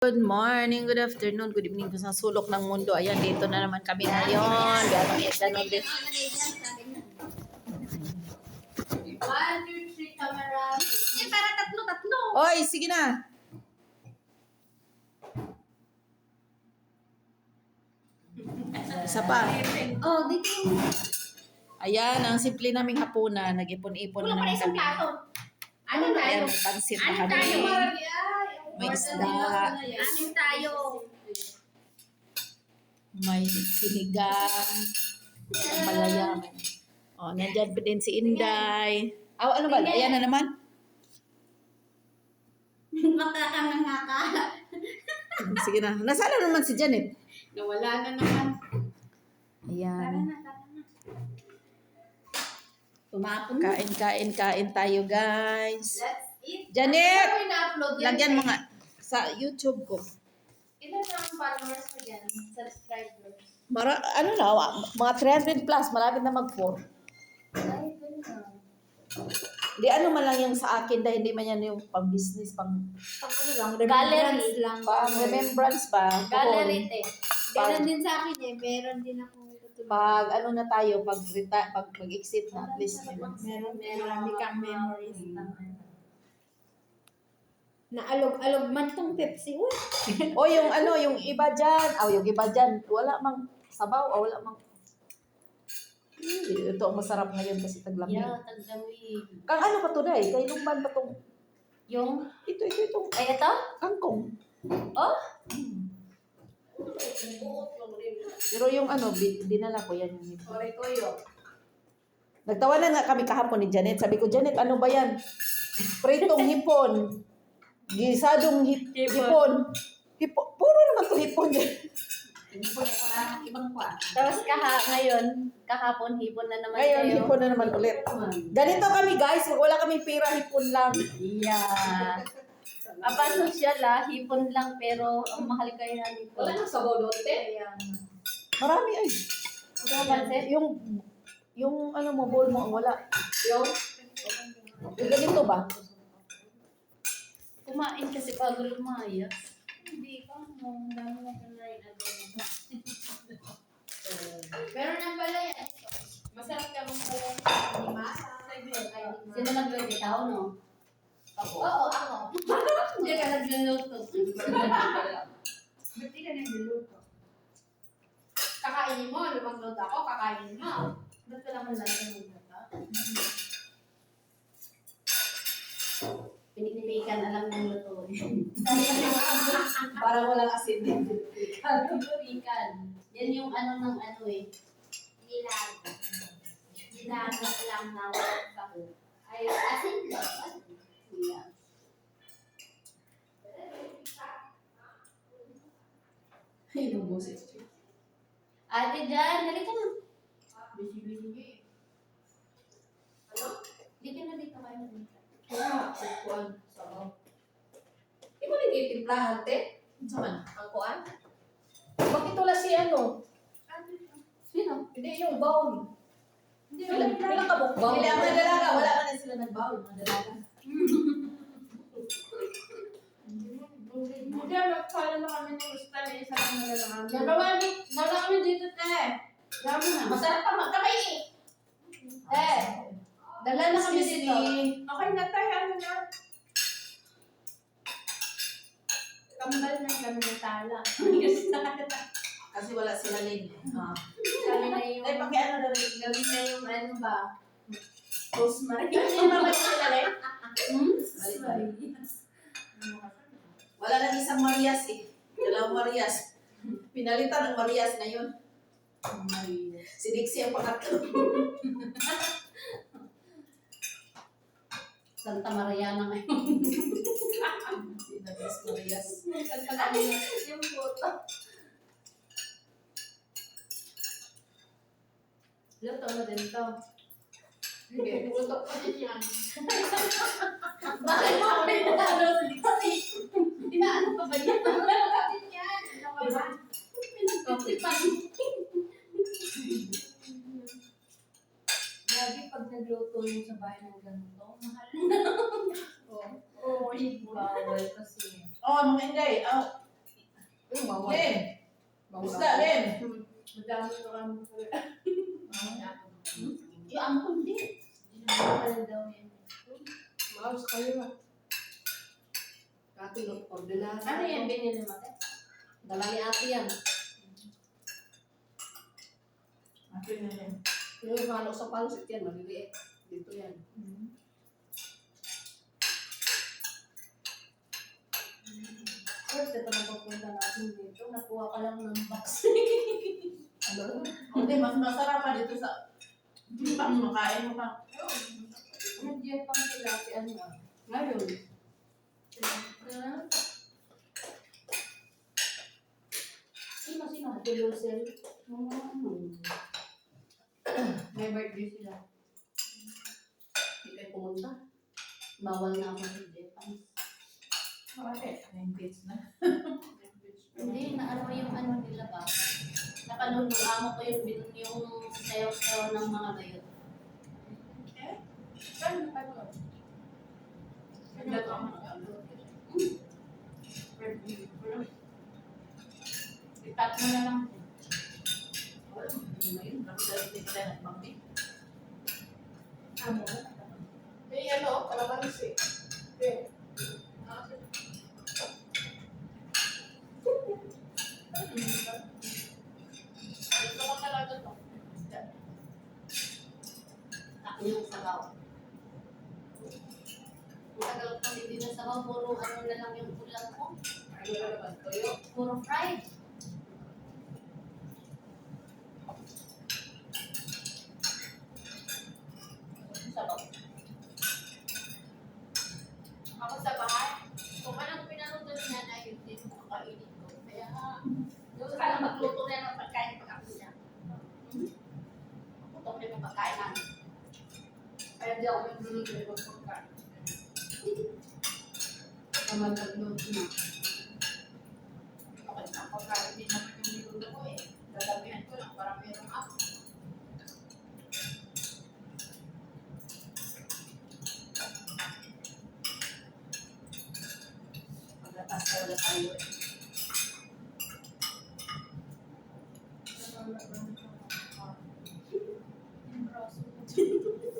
Good morning, good afternoon, good evening sa sulok ng mundo. Ayan, dito na naman kami ngayon. Ganon din. 1, 2, 3, camera. Eh, para tatlo. Oy, sige na. Isa pa. Oh, dito. Ayan, ang simple naming hapunan. Nag-ipon-ipon na Wala pa naman isang kami. plato. Ano Ayan, tayo? may pansit na Ano kami. tayo? May isda. Ano tayo? May sinigang. Ang palayam. O, nandyan pa din si Inday. Oh, ano ba? Ayan na naman. Makakamangaka. Sige na. Nasaan na naman si Janet? Nawala na naman. Ayan. Tara na. Tumapon na. Kain tayo, guys. Let's eat. Janet! Ano yung na-upload yan? Lagyan mo nga sa YouTube ko. Ilan na ang followers mo dyan? Subscribers? Ano na, mga 300 plus, malapit na mag-4. Ay, ganun. Di ano man lang yung sa akin dahil hindi man yan yung pang-business, Pang ano lang, remembrance lang. pang-remembrance ba? Gallery, te. Pag- Meron din sa akin eh. Meron din ako. Pag ano na tayo, pag mag-exit na, at least. Meron marami kang memories na alog-alog man tong Pepsi. Uy! O yung ano, yung iba dyan, yung iba dyan, wala mang sabaw, wala mang. Ito ang masarap ngayon kasi taglamig. Yeah, tagdamig. Kang ano pa to dahil? Kay lumban pa tong, Yung, itong ay ito? kangkong. Oh? Pero yung ano, dinala ko yan. Sorry ko yun. Nagtawanan nga kami kahapon ni Janet. Sabi ko, Janet, ano ba yan? Pritong hipon. Gisadong hipon. Puro naman to hipon. Tapos kahapon, hipon na naman Ngayon, kayo. hipon na naman ulit. Ganito kami guys, wala kami pera, hipon lang. Yeah. Social hipon lang pero ang mahal kayo na dito. Wala nang sabaw doon, te. Marami ay. Ito pansit? Yung ano mo, bowl mo, ang wala. Yung, Yung ganito ba? Kumain kasi bago lumayas. Hindi ka mo. Dami na kanain adobo. Pero nang pala yan. Masarap ka mong pala yan. Hindi masa. Sino nag-ready tao, no? ako. Oo, ako. Hindi ka nagluluto. Ba't di ka nagluluto? Kakainin mo. Lumagluto ako, kakainin mo. Ba't ka naman lang nagluto? Pinipilikan alam ng luto. Para walang asin din. Pinipilikan. Yan yung ano ng ano eh. Nilag. Nilagat lang na walang sahog. Ay, asin lang. Yeah. Ay, yung boses. Ate Jan, dali ka na. Busy. Ano? Di ka na dito kayo na dito. Kaya, ang kuwan, sabaw. Di mo nang itimplahan, te? Saman, ang kuwan? Bakit wala si ano? Sino? Hindi, yung bowl. Hindi, Bilang ka bowl. Hindi, ang mga dalaga, wala ka na sila nag-bowl, mga dalaga. Hindi, magpala na kami ng ustal. Isa lang na lang. Dala kami dito, te. Dami na. Masarap pa magkamay eh. Te, dala na kami dito. Okay na tayo, ano na? Kambal na kami ng tala. Kasi wala sila lane. Kami na yung... Ay, pakiano na rin. Kami na yung ano ba? Rosemary. Hindi naman sila lane. Wala lang isang Marias eh. Dalawang Marias. Pinalitan ng Marias ngayon. Si Dixie ang pangatlo. Santa Maria na ngayon. Pinagis Marias. Yung photo. Luto mo din to. Hindi, putok pa din yan. Bakit mo ako pinatalo sa diksi? Inaano pa ba yan? Bakit yan? Ano ka ba? Pinagkutipan. Lagi pag nagluto yung sa bahay ng ganito, mahal na. Oo, bawal kasi. Oh, mga Inday. Yung bawal. Len! Bawal. Isda, Len! Madami ko kami. Yung ampun din. Bawal daw yan. Maus kayo na. Kati ng ordinary. Ano yan, binili mo? Dala ni ate yan. Akin na yan. Yung halo sa pansit yan, maliliit. Dito yan. First, ito na pupunta natin dito. Nakuha ka lang ng box. Ano? Hindi, mas masarap dito sa... Hindi pa makain mo pa. Nandiyan pang tilapia ano. Ngayon, Sino? Ate Lucel. May birthday sila. hindi kayo pumunta. Bawal na ako sa Japan. Bakit? 9 days na. Hindi, naano yung ano nila ba? Napanood ng amo ko yung sayaw-sayaw ng mga bayot. Saan na tayo? Nagdato ako ng Itat mo na lang. wala. Hindi mo yun. Hindi ka na nagpampi. Ano? Eh, ano? Kalamansi. Eh. Gusto ko talaga to. Ako yung sabaw. Ang tagal ko hindi na sabaw, puro ano na lang yung ulam ko. Ano na naman, toyo. Puro fried. Sabaw. Ako sa bahay, kung anong pinaluto niya na yun din mo kakainin ko. Kaya, Yung kaya magluto na ng pagkain pag ako niya. Putok na yung pagkain namin. kaya di ako nagluluto ng pagkain. Naman nagluto na. Okay na, pagkain din naman yung niluto ko eh. Dadabihan ko lang para meron ako. Pagkatas ka wala tayo eh.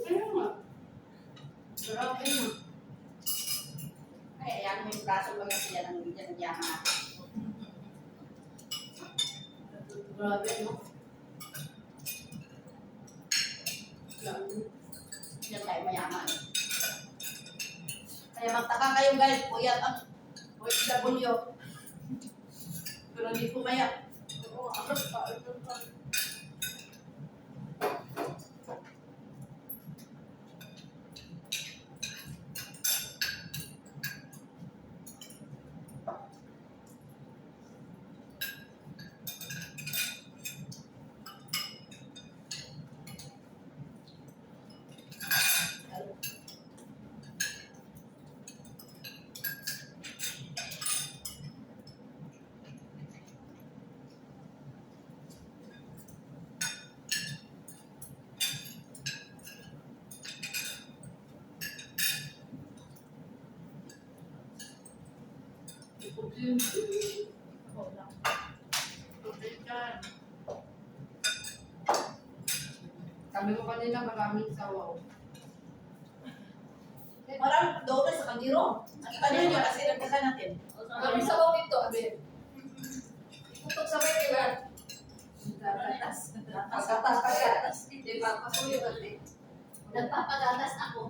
Kaya nga. Grabe na. Ay, ayan mo yung braso mga siya ng bigyan ng yaman. Grabe, no? Lalo. Yan tayo mayaman. Kaya magtaka kayo guys, puyat ang OFW. Pero hindi pumayat. Oo, ako sa ito. Ako lang. Tubig yan. Sabi ko kanina maraming sawaw. Marami doon sa kaldero. Nakita niyo yun kasi nagkasa natin. Maraming sawaw dito, Abe. Ikutok sa may kilan. Gatas. Pagkatas. Hindi pa, pasuyo natin. Nagpapagatas ako.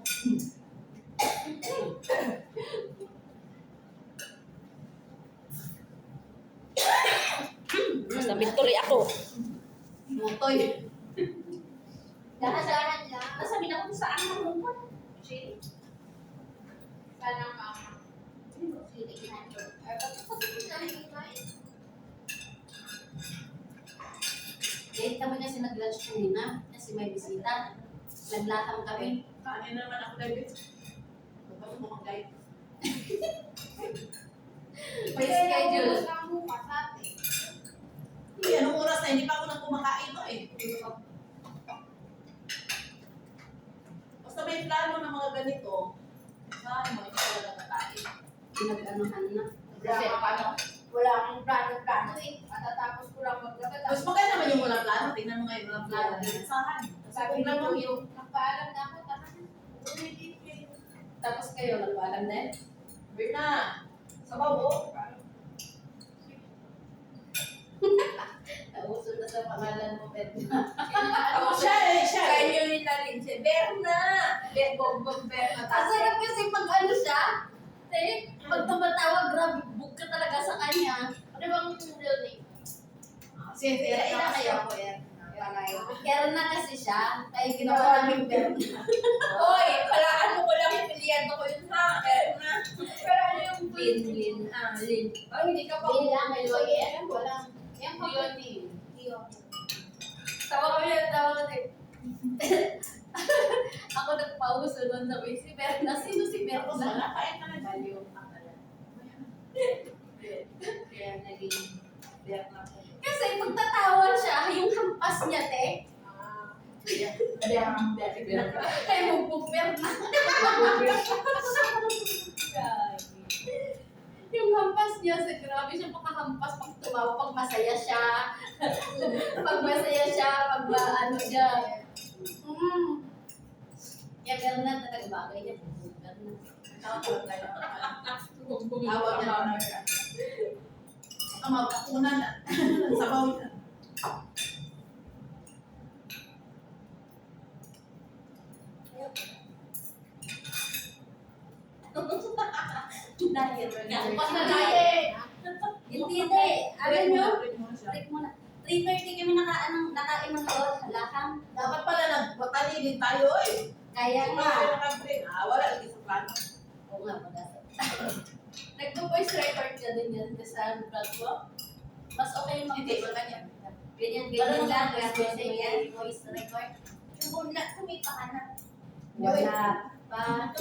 Sa victory ako. Mutoy. Dahan-dahan lang. Nasabi na kung saan ang lungkot. Sana mama. Sige, ginagawa. Ay, bakit sa pinahin kain? Date kami kasi nag-lunch kanina kasi may bisita. Naglatang kami. Kanin naman ako, David. Ba't mo kang guide? May schedule. Ubus lang bukas ate. Hindi, anong oras na? Hindi pa ako nang kumakain to eh. Basta may plano ng mga ganito, saan mo, hindi talaga kakain. Pinag-anuhan na. Kasi paano? wala akong plano-plano eh. Matatapos ko lang maglaba. Mas maganda naman yung walang plano. Tingnan mo ngayon walang plano. Sahan. Sabi Kung lang nito yung... yung nagpaalam na ako, tahan. Tapos kayo, nagpaalam din. Berna, sabaw mo. Nauso na sa pangalan mo, Berna. Ako siya eh, siya eh. Kaya yun natin siya, Berna! Bombong Berna. Ang sarap kasi pag ano siya, pag tumatawag, grabe, book ka talaga sa kanya. Ano bang real name? Sige, Kaya sige. ina kayo ko yan. Kaya na kasi siya, kaya ginawa namin Berna. Hoy, palaan mo ko lang yung pilihan ko yun ha. Berna. Pero ano yung Lin. Ay, hindi ka pa. Lin lang, may lawyer. Walang. Yung real name. Tawa kami yan, tawa kasi. Ako nagpauso nun na si Berna. Sino si Tapos Berna? wala, kain ka na dyan. Baliw ka pala. Kaya naging Berna ko. Kasi pagtatawan siya, yung hampas niya, te. Ay, bugbog Berna. Yung hampas niya, sa grabe siya makahampas pag tumawa, pag masaya siya. Pag masaya siya, pag ano siya. Kaya Berna talaga bagay niya, bugbog Berna. Tawag na lang. Ang magkakunan na. Sabaw niya. Dahil, Pas na diet. hindi. Alam nyo, Break mo siya. break muna. 3:30 kami nakain ng laham. Dapat pala nagpatali din tayo eh. Kaya nga. Wala lagi sa plano. Oo nga, mag-asap. Nagpo-voice record ka din yan sa vlog mo. Mas okay Hindi, mag-voice ganyan. Ganyan lang. Kasi yan, voice record. Yung kumita ka na. Wala pa.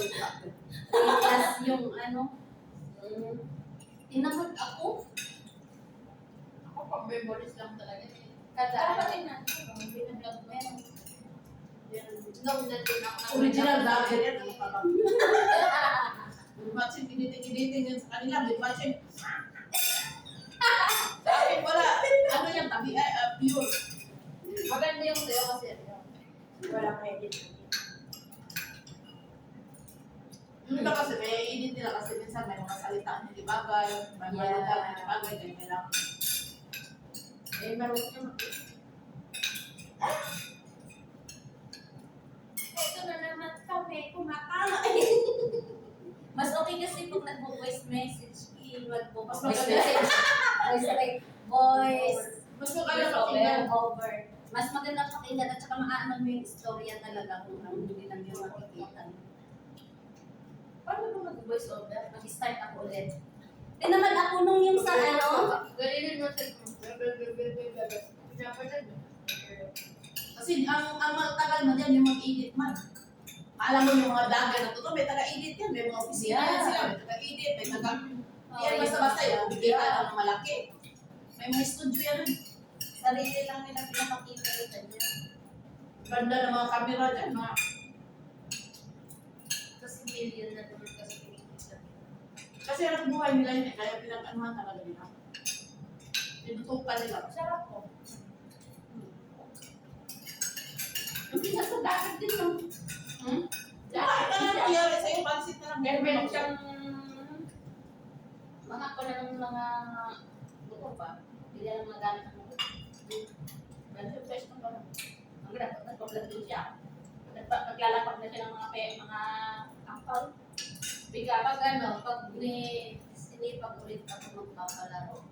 Plus yung ano. Tinamad ako. Ako pang memories lang talaga. Dapat din na. Binablog mo yan. Nung nandun ako ng Original vlogger yan. Ano pa ba? Matching, editing yan sa kanila. May matching. Sa akin, wala. Ano yan? Tabi, pure. Maganda yung sa'yo kasi wala kang edit. Yung iba kasi may edit nila kasi minsan may mga salita hindi bagay, may mga lugar na hindi bagay, ganyan lang. Eh, marunong yung Ito na naman kami, kumakain. Mas okay kasi pag nagbo-voice message, Mas voice maganda. message, voice, Mas maganda voice pakinggan. over. Mas maganda pakinggan at saka maaaman mo yung istorya talaga kung ano hindi lang yung makikita. Paano ba mag-voice over? Mag-start ako ulit. Tinaman ako nung yung sa ano, Ganyan yung natin. Dapat Kasi ang tagal mo dyan yung mag-edit man. Alam mo yung mga vlogger na totoo, may taga-edit yan, may mga opisina yan sila, may taga-edit, may taga... Yan basta-basta yung bigyan ng malaki. May mga studio yan. sarili lang nila pinapakita ito dyan. Ganda ng mga camera dyan, mga... Kasi million na doon kasi pinipisa. Kasi ang buhay nila yun eh, kaya pinag-anuhan talaga nila. Tinutukan nila. Sarap ko. Hindi na sa dagat din no? Bakit ka na nangyari sa'yo? Pansit na lang. Meron siyang mga ko na ng mga buto pa. Hindi na mga gamit ng buto. Meron siya pwesto pa lang. Ang dapat nagpa-vlog din siya. Naglalapag na siya ng mga angkal. Biga pag ano, pag sinipag ulit ako magpapalaro.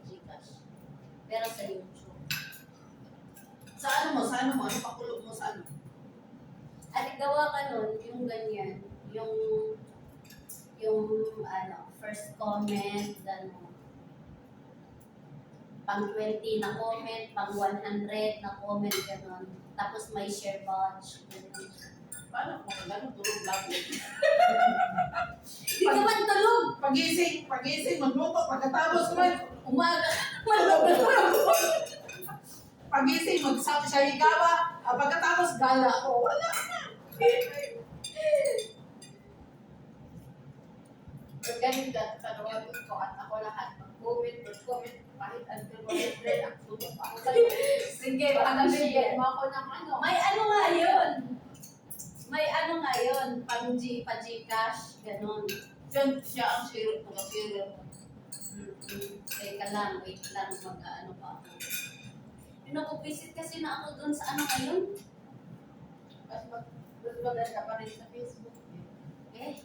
Gcash. Pero sa YouTube. Sa ano mo? Ano pakulog mo sa ano? At gawa ka nun, yung ganyan, yung ano, first comment, ano, pang 20 na comment, pang 100 na comment, gano'n. Tapos may share badge, gano'n. Paano kung gano'n tulog lang? Hindi ka man tulog! Pagising, magluto, pagkatapos man, Umaga, pagising, magsabi siya higawa, pagkatapos gala ako, wala na. Pag ganun ka, tanawagin ko at ako lahat mag-comment comment kahit until 100 ako pa ako sa'yo. Sige, Baka pag nabigyan mo ako ng ano. May ano nga yun. May ano nga yun. Pa-Gcash. Ganon. Siya ang share ko, share mo. Teka lang, wait lang. Mag-ano pa ako. Pinabubisit kasi na ako dun sa ano ngayon. Mas maganda pa rin sa Facebook. Eh.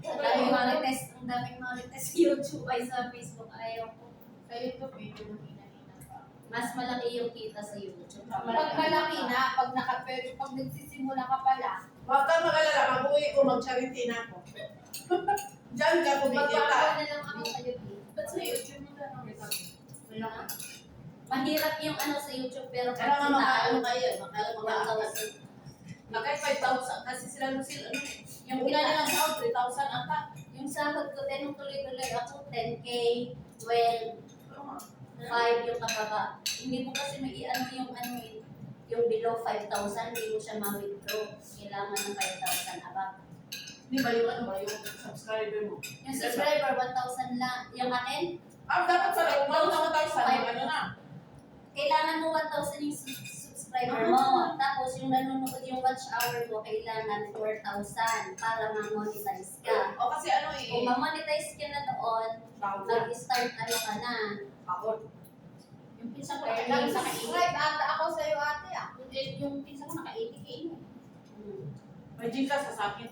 Ang daming marites. Ang daming marites sa YouTube ay sa Facebook. Ayaw ko. Sa YouTube, medyo mahina-hina pa. Mas malaki yung kita sa YouTube. Pag malaki na, pag pag nagsisimula ka pala, Huwag kang mag-alala, mag-uwi ko, mag-charity na ako. Diyan ka kumikita. magbabago na lang ako sa YouTube. Ba't sa YouTube mo na Wala. Mahirap yung ano sa YouTube pero Kaya nga makaano kita, kayo, makaano 1,000. Bakit 5,000? Kasi sila Lucille, ano, yung pinala ng sahod, 3,000 ata. Yung sahod ko din, nung tuloy-tuloy ako, 10K, 12, 5 yung kababa. Hindi mo kasi may ano yung below 5,000, hindi mo siya ma-withdraw. Kailangan ng 5,000 above. Di ba yung ano ba, yung subscriber mo? Yung subscriber, 1,000 lang. Yung akin, Dapat sa umang naman tayo sa ano na. kailangan mo 1,000 yung subscriber mo. Tapos yung nanonood yung watch hour mo, kailangan 4,000 para ma-monetize ka. O kasi ano Kung ma-monetize ka na doon, mag-start ano ka na. Yung pinsan ko, Nag-subscribe ata ako sa iyo ate ah. yung pinsan ko naka-80K na. May Gcash sa akin.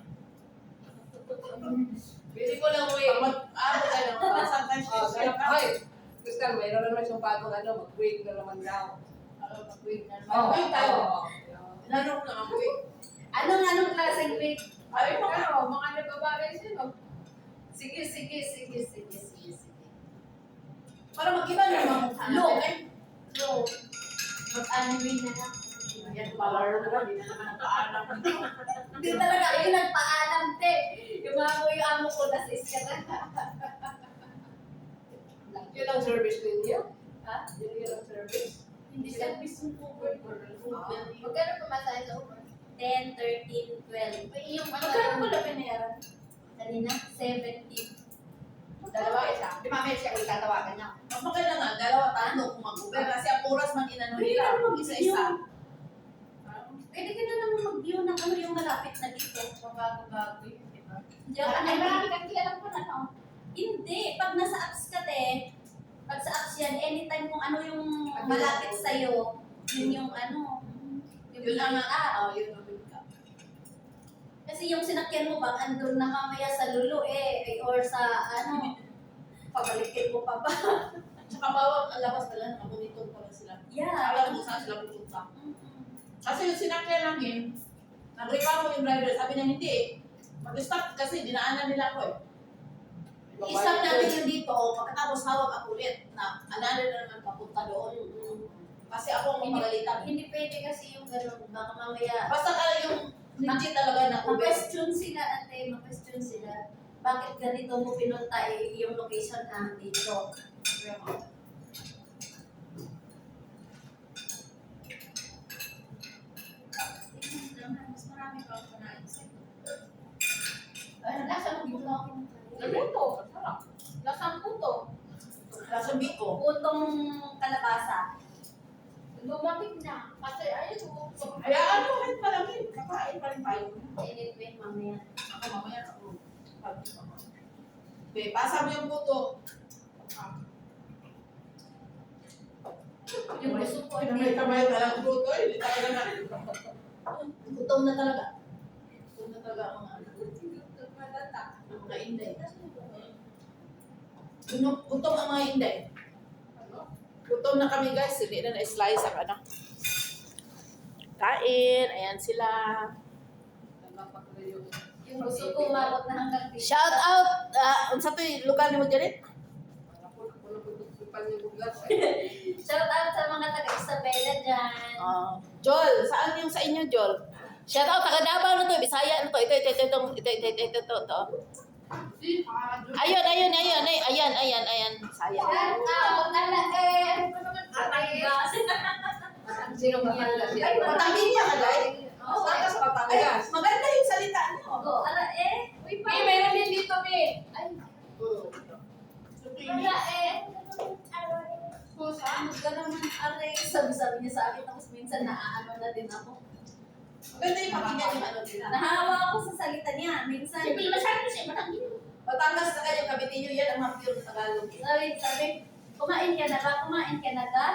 Pili ko lang wait. Pag ka lang, sometimes Ay, Crystal, mayroon naman siyang bagong mag-wait na naman daw. Mag-wait na Oh, wait tayo. Oo. Tinanong lang ako eh. Anong klaseng wig? Ay, Pero, mga nagbabalay sa'yo. Sige. para mag-iba naman mukha Look. natin. So, mag-anime na lang. Ayan, balar na naman. Hindi na naman paalam. Hindi talaga kayo nagpaalam, te. Yung amo ko, nasis ka na. Yun ang service din niya. Ha? Yun ang service. Hindi service yung Uber. Magkano pumasaya sa Uber? 10, 13, 12. Ay, yung ano, Magkano ko na pinayaran? Kanina, 17. dalawa isa. Di mamaya siya ulit tatawagan niya. Mas maganda nga, dalawa tayo kung mag-Uber. Kasi ang oras man inano nila. Isa-isa. Pwede ka na naman mag-view ng ano yung malapit na dito. Mabago-bago yun, di ba? Diyan ka Ay, na. marami kang kilala ko na, no? Hindi. Pag nasa apps ka, te, pag sa apps yan, anytime kung ano yung malapit sa'yo, yun yung ano, yung Yun ang ah, yun ang ka. kasi yung sinakyan mo ba, andun na mamaya sa lulo or sa ano, pabalikin mo pa ba? Tsaka bawat ang labas nila, nakamonitor pa rin sila. Yeah. Alam mo kung saan sila pupunta. Kasi yung sinakyan namin, nagreklamo yung driver, sabi niya hindi eh. Mag-stop kasi dinaanan nila ako eh. I-stop natin yung dito, pagkatapos hawak ako ulit na another na naman papunta doon. Kasi ako ang mapagalitan. Hindi pwede kasi yung gano'n, baka mamaya, Basta ka yung legit talaga na Uber. ma-question sila ate, ma-question sila. Bakit ganito mo pinunta yung location dito? Mas marami pa ako na insect. Ano, lasa ng puto? Luto, sarap. Lasang puto. Sabi ko, Putong kalabasa. Lumamig na. Kasi ayun ko. hayaan mo kahit malamig, kakain pa rin tayo. Init mo yun mamaya. Ako mamaya ako. Okay, pasa mo yung puto. Yung gusto ko, Kamay na lang puto, hindi tayo na. Gutom na talaga. Gutom na talaga ang mga inday. Gutom ang mga inday. Gutom na kami guys, hindi na na-slice ang ano. Kain, ayan sila. yung gusto ko umabot na hanggang dito. Shout out! Unsa to yung lugar ni mo dyan? Shout out sa mga taga-Isabela dyan. Joel, saan yung sa inyo, Joel? Shout out, taga Davao na to, Bisaya na to. Ito. Ayun. Ayan. Bisaya. Shout out! Batangas. Sino Batangas Ay, yan? Batangas niya ka, Day? Oo, Saan ka sa Ay, Batangas? maganda yung salita niyo. Oo, ala Uy, meron din dito, be. Ay, So, Wala Huwag ka naman, aray. Sabi-sabi niya sa akin, tapos minsan naaano na din ako. Maganda yung pakinggan yung ano nila. Nahawa ako sa salita niya. Minsan, Sabi naman sa akin, siya matang yun. Batangas na kayo, Cavite nyo, yan ang mga pure Tagalog. sabi, kumain ka na ba? Kumain ka na ba?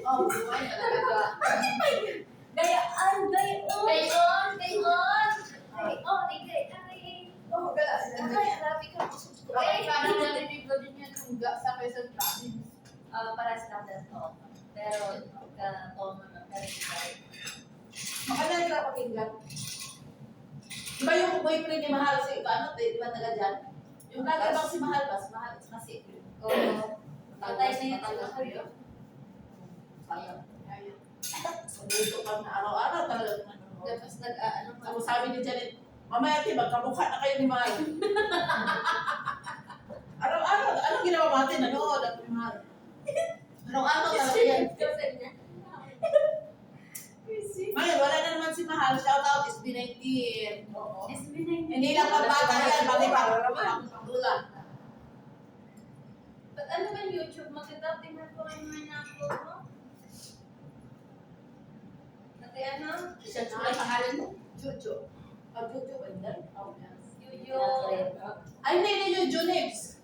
Oh, buhay ka talaga. Gayaan, gayon. Gayon. Gayon. Ay. Oh, gala. Ay, grabe ka. Ay, parang narinig ko din yan yung sa Quezon Province. Paras lang din to. Pero, pagka-tono na, Maganda nila pakinggan. Diba yung boyfriend ni Mahal si ano, di ba taga dyan? Yung kagabang si Mahal ba? Si Mahal, si Oo. Patay na yun sa Sayang. Dito kang araw-araw talaga. Tapos nag-ano pa. Tapos sabi ni Janet, mamaya ti, magkamukha na kayo ni Mahal. Araw-araw, anong ginawa natin? Nanood at Mahal. Araw-araw talaga yan. Ngayon, wala na naman si Mahal. Shout out, SB19. Oo. SB19. Hindi lang pambata yan, pati pangdulan. Ba't ano ba yung YouTube? Maganda, tingnan ko yung mga na-upload mo. Ate ano? Isa sa pangalan mo. Chucho. Chucho ba yun? Oh, yes. Yuyo. Ay, hindi yung Junix.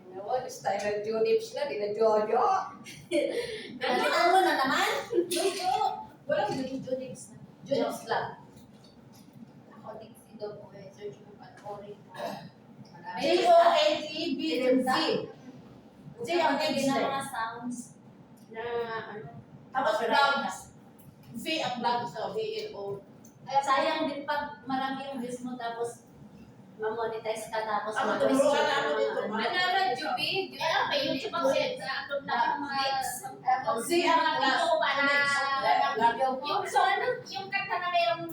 Nawa, style ng Junips na, di na Jojo. Nakita mo na naman? Walang Junix na. Junix lang. Ako, Dixie daw po eh. Search ko panoorin mo. J-O-N-E-B-Z. Z ang Pagkagin next ng na. mga sounds. Na ano. Tapos vlogs. V ang vlogs sa V-L-O. Sayang din pag marami yung views mo tapos ma-monetize ka tapos Ako, mag-question turuan na ng ako mga dito. ano. Ano, Juby? Kaya may YouTube ang set sa upload na ng mga Z ang vlogs. video ba na Vlog. yung so ano, yung kanta na mayroong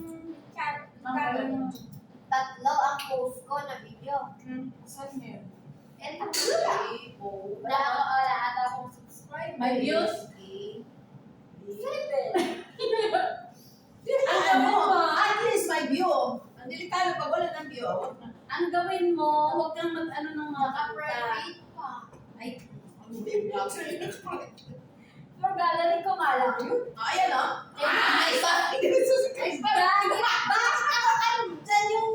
chat. Tatlo ang post ko na video. Saan niya yun? And Wala ata akong subscribe. My views? Ang At least may view. Ang delikado pag wala ng view. Huwag na. ang gawin mo, huwag kang mag-ano ng mga kanta. Private pa. Ay, Ang vlogs. for gallery ko nga lang yun. Ayan o. Ay, Ay, Gagi, bakit ako andyan yung,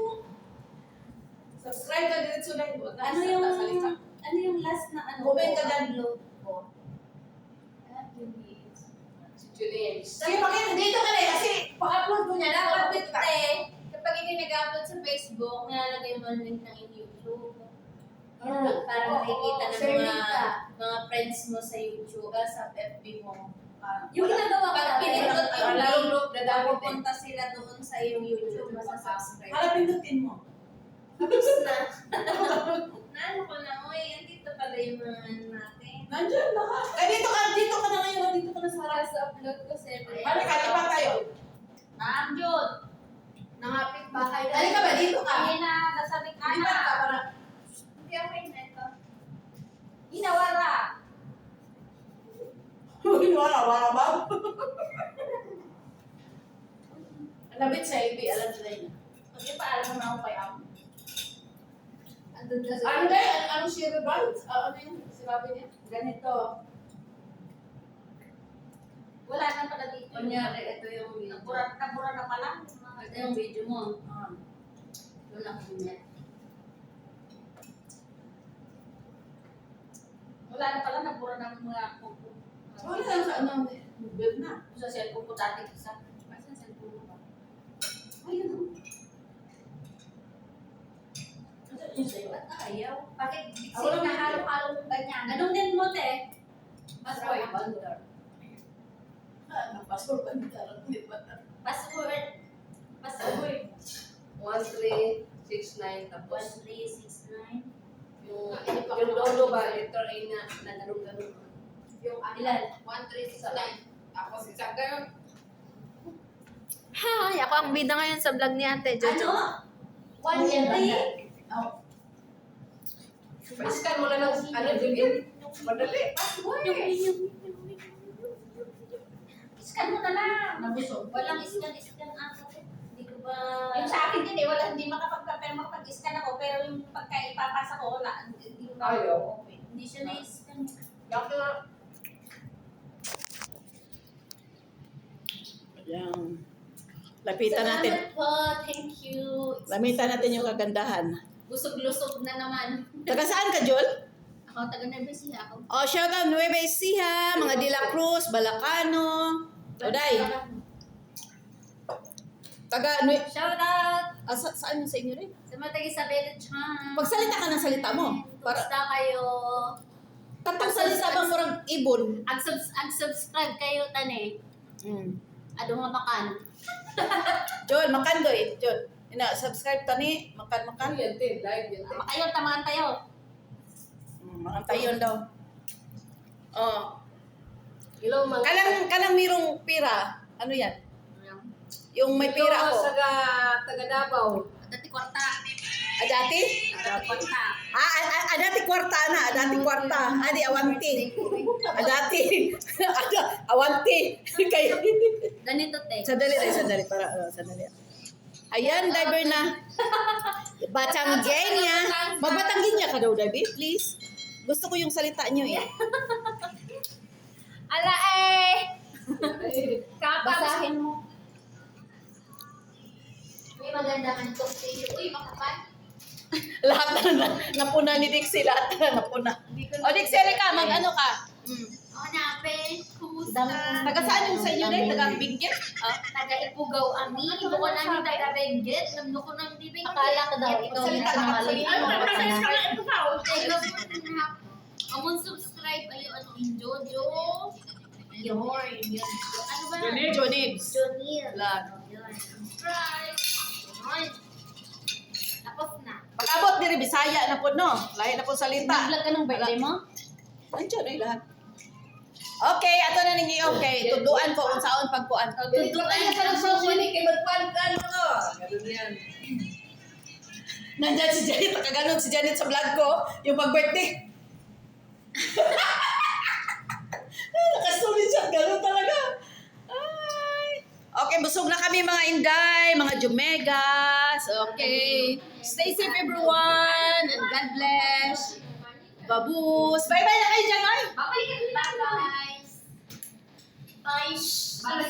subscribe ka diretso na yun. ano yung last na ano Comment ka dyan. upload ko? Si Junips. Sige, pakita dito ka na kasi pa-upload ko niya. Dapat Dapat dito eh, kapag hindi nag-upload sa Facebook, nilalagay mo ang link ng YouTube. Para makikita ng share link mga friends mo sa YouTube, sa FB mo. Yung ginagawa ko, Pag pinindot yung Para link, lalo dadawit eh. pupunta sila doon sa iyong YouTube, masasubscribe. Hala, pindutin mo. Tapos na. Naano ko na, oy, andito pala yung mga ano natin. Nandiyan na ka. Eh, dito ka na ngayon. Dito ka na sa Para sa upload ko, 7. Balik ka, lipat tayo. Jud. Nangapit bahay. Halika ba, dito ka. Hindi na, nasa Lipat ka likana. para. Hindi ako ito. Inawara. Wala ba? Labit sa AB, alam nila yun. Kasi pa alam mo na ako kay Am. Andun ka sa... Ano na yun? Anong share bites? Ano yun? Sinabi niya? Ganito. Wala na pala dito. Kunyari, ito yung video. Nabura na pala. Ito yung video mo. Doon ako niya. Wala na pala, nabura na ang mga kuko. Wala lang sa ano. Build na. Sa cellphone ko dati isa. Masa cellphone mo ba? Ayun o. Ano yun sa'yo? Ba't ayaw? Bakit Ako lang na halo-halo mo ganyan? Anong din mo, te? Password. Passport pa nila. Password. Password. 1369 tapos 1369. yung lolo ba, letter A na ganun-ganun. Yung Ilan? 1369. Tapos isa ganun. Hi! Ako ang bida ngayon sa vlog ni Ate Jojo. Ano? 1 Oh. Pa-scan mo na ng ano, Julian. Madali. Password. Scan mo na lang. Nabusog. Walang scan ako. Hindi ko ba... Yung sa akin din eh, wala, hindi makapag-scan ako, pero yung pagka ipapasa ko, wala, hindi ko na Ayaw. open. Hindi siya na-scan. Bakit nga? Yan. Lapitan natin. Salamat po. Thank you. Lamitan natin yung kagandahan. Lusog-lusog na naman. Taga saan ka, Jol? Ako, taga-Nervisia ako. Oh, shout out Nueva Ecija, mga De La Cruz, Balacano. Oday. Shout out Saan sa inyo rin? sa mga taga-Isabela Chan. Pagsalita ka ng salita mo. Kumusta kayo? Katong salita bang murag ibon. Ag-subscribe kayo, tani. Ado nga makan. Jol, makan doy. Jol. Subscribe tani, makan. Yan, tin. Live yan, tin. Makayon, tamaan tayo. Makan tayo daw. Oh. Hello, mga... Kalang mirong pira. Ano yan? Yung may pira ako. Taga Davao. Dati kwarta. Dati? Dati kwarta. Dati kwarta na. Dati kwarta. Adi awanti. Dati. Awanti. Kayo. Ganito, te. Sandali. Sandali. Ayan, diver na. Batanggenya. Magbatanggenya ka daw, David, please. Gusto ko yung salita niyo eh. Ala eh! Basahin mo. May maganda kang talk sa iyo. Uy, makapal. Lahat na napuna ni Dixie. Lahat na napuna. O Dixie, ka. Mag-ano ka? Ako na, pe. Kumusta? Taga saan yung sa inyo rin? Taga Bingkit? Taga-Ipugaw ami. Ibo ko namin taga-Benguet. Namno ko namin di Benguet. Akala ko daw, ikaw Salita yung ka, sinungaling. salita. Amon subscribe ayo ano in Jojo. Yun. Ano ba? Jonibs. Jonil. Vlog. Yun. Subscribe. Yun. Tapos na. Pag-abot ni Bisaya na po, no? Lahi na po salita. Nag-vlog ka ng birthday mo? Andiyan ay lahat. Okay, ato na ninyo okay. Tuduan ko kung saan pagkuan. Tutukan na sa social kay magpantan mo. Ganun yan. Nandyan si Janet, nakaganon si Janet sa vlog ko, yung pag-birthday. Nakasulit siya, gano'n talaga. Ay. Okay, busog na kami mga Inday, mga Jumegas. Okay. Stay safe everyone, and God bless. Babus. Bye-bye na kayo dyan, ay. Bye guys. Bye.